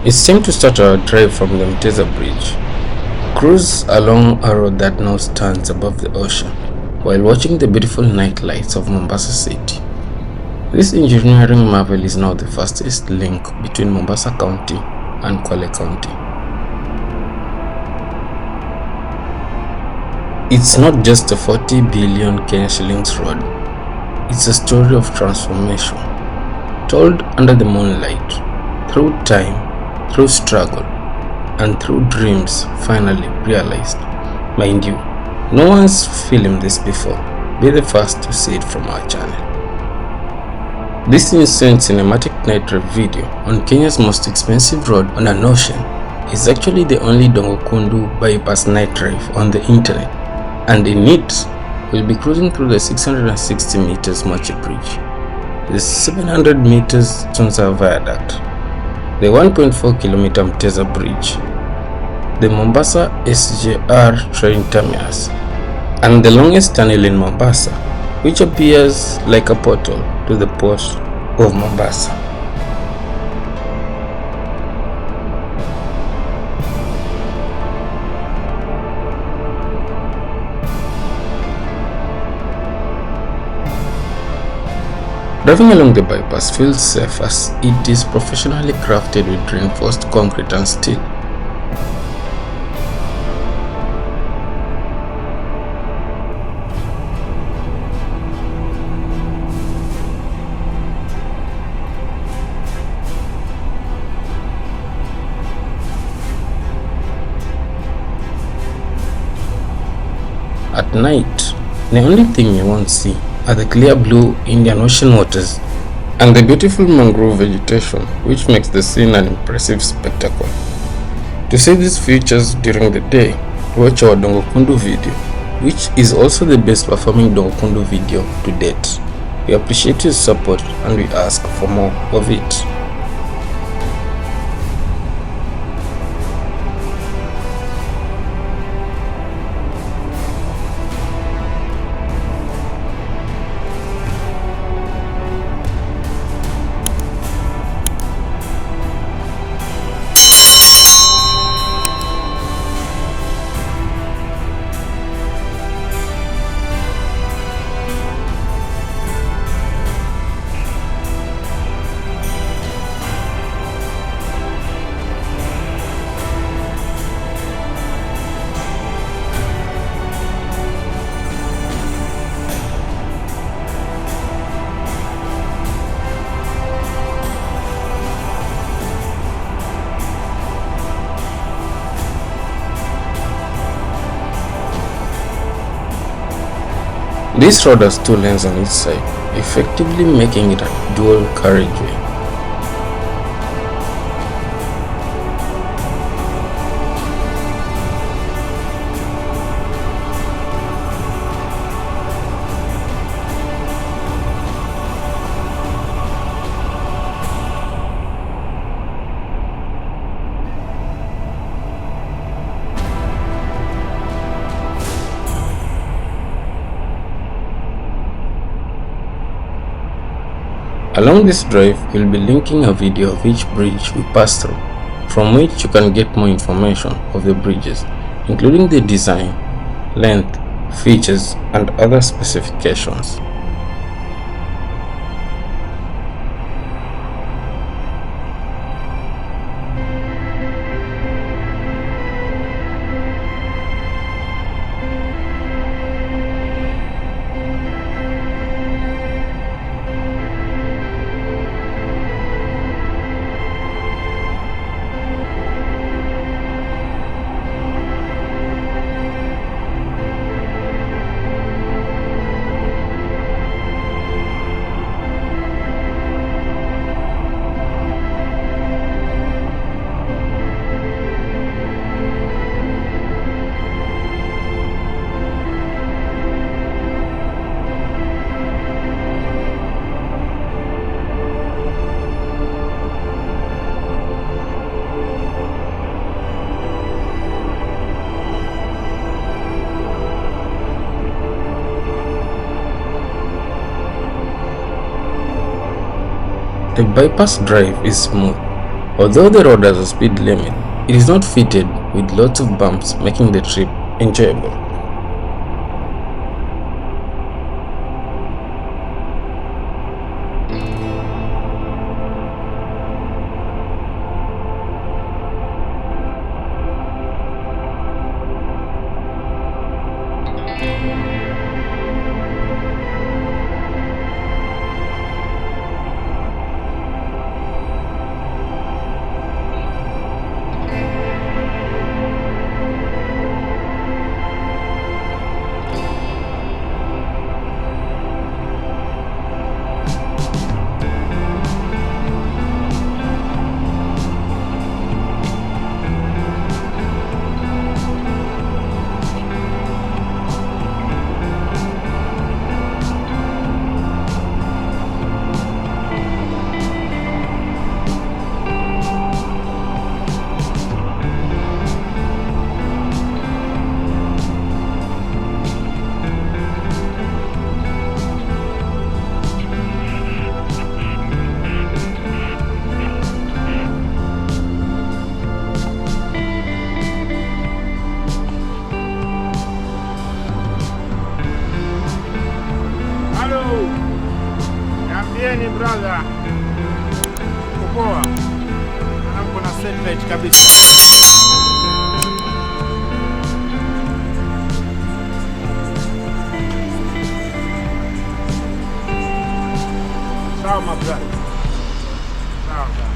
It's time to start our drive from the Mteza Bridge. Cruise along a road that now stands above the ocean while watching the beautiful night lights of Mombasa City. This engineering marvel is now the fastest link between Mombasa County and Kwale County. It's not just a 40 billion Kenya shillings road. It's a story of transformation, told under the moonlight, through time, through struggle, and through dreams finally realized. Mind you, no one's filmed this before. Be the first to see it from our channel. This insane cinematic night drive video on Kenya's most expensive road on an ocean is actually the only Dongo Kundu Bypass night drive on the internet, and in it, we'll be cruising through the 660 meters Mwache Bridge, the 700 meters Tsunza Viaduct, the 1.4 kilometer Mteza Bridge, the Mombasa SGR Terminus, and the longest tunnel in Mombasa, which appears like a portal to the port of Mombasa. Driving along the bypass feels safe as it is professionally crafted with reinforced concrete and steel. At night, the only thing you won't see are the clear blue Indian Ocean waters and the beautiful mangrove vegetation, which makes the scene an impressive spectacle. To see these features during the day, watch our Dongo Kundu video, which is also the best performing Dongo Kundu video to date. We appreciate your support and we ask for more of it. This road has two lanes on each side, effectively making it a dual carriageway. Along this drive, we'll be linking a video of each bridge we pass through, from which you can get more information of the bridges, including the design, length, features, and other specifications. The bypass drive is smooth, Although the road has a speed limit, it is not fitted with lots of bumps, making the trip enjoyable. Brother, poa. Anapo na satellite kabisa. Sawa my brother. Sawa.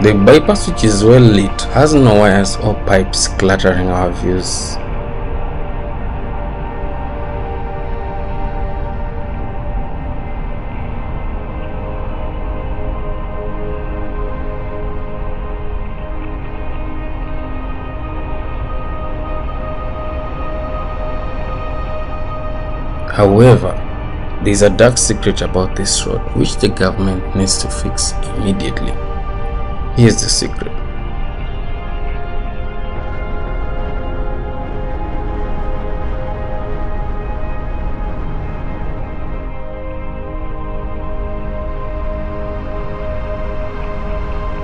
The bypass, which is well lit, has no wires or pipes cluttering our views. However, there is a dark secret about this road which the government needs to fix immediately. Here's the secret.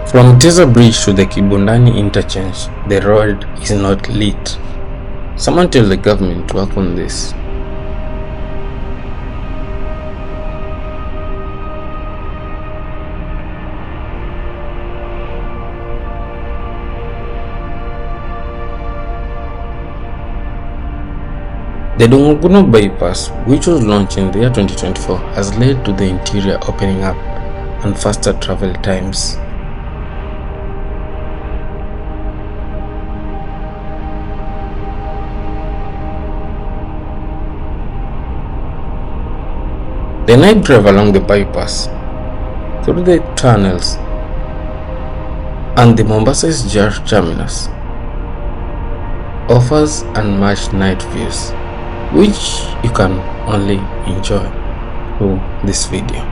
From Mteza Bridge to the Kibundani interchange, the road is not lit. Someone tell the government to work on this. The Dongo Kundu Bypass, which was launched in the year 2024, has led to the interior opening up and faster travel times. The night drive along the bypass, through the tunnels, and the Mombasa SGR Terminus offers unmatched night views, which you can only enjoy through this video.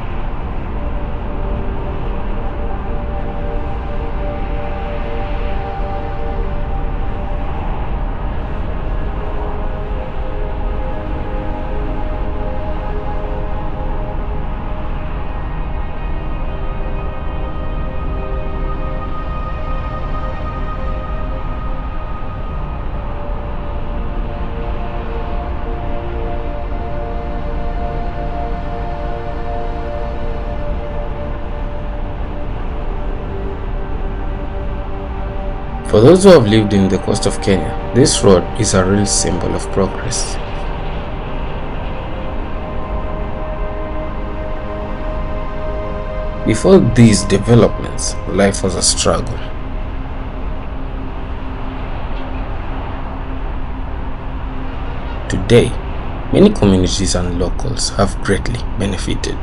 For those who have lived in the coast of Kenya, this road is a real symbol of progress. Before these developments, life was a struggle. Today, many communities and locals have greatly benefited.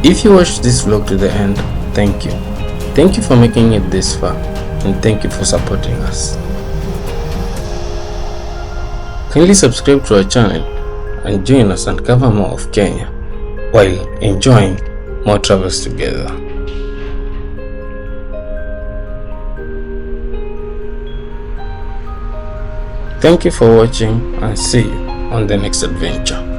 If you watched this vlog to the end, thank you. Thank you for making it this far, and thank you for supporting us. Kindly subscribe to our channel and join us uncover more of Kenya while enjoying more travels together. Thank you for watching, and see you on the next adventure.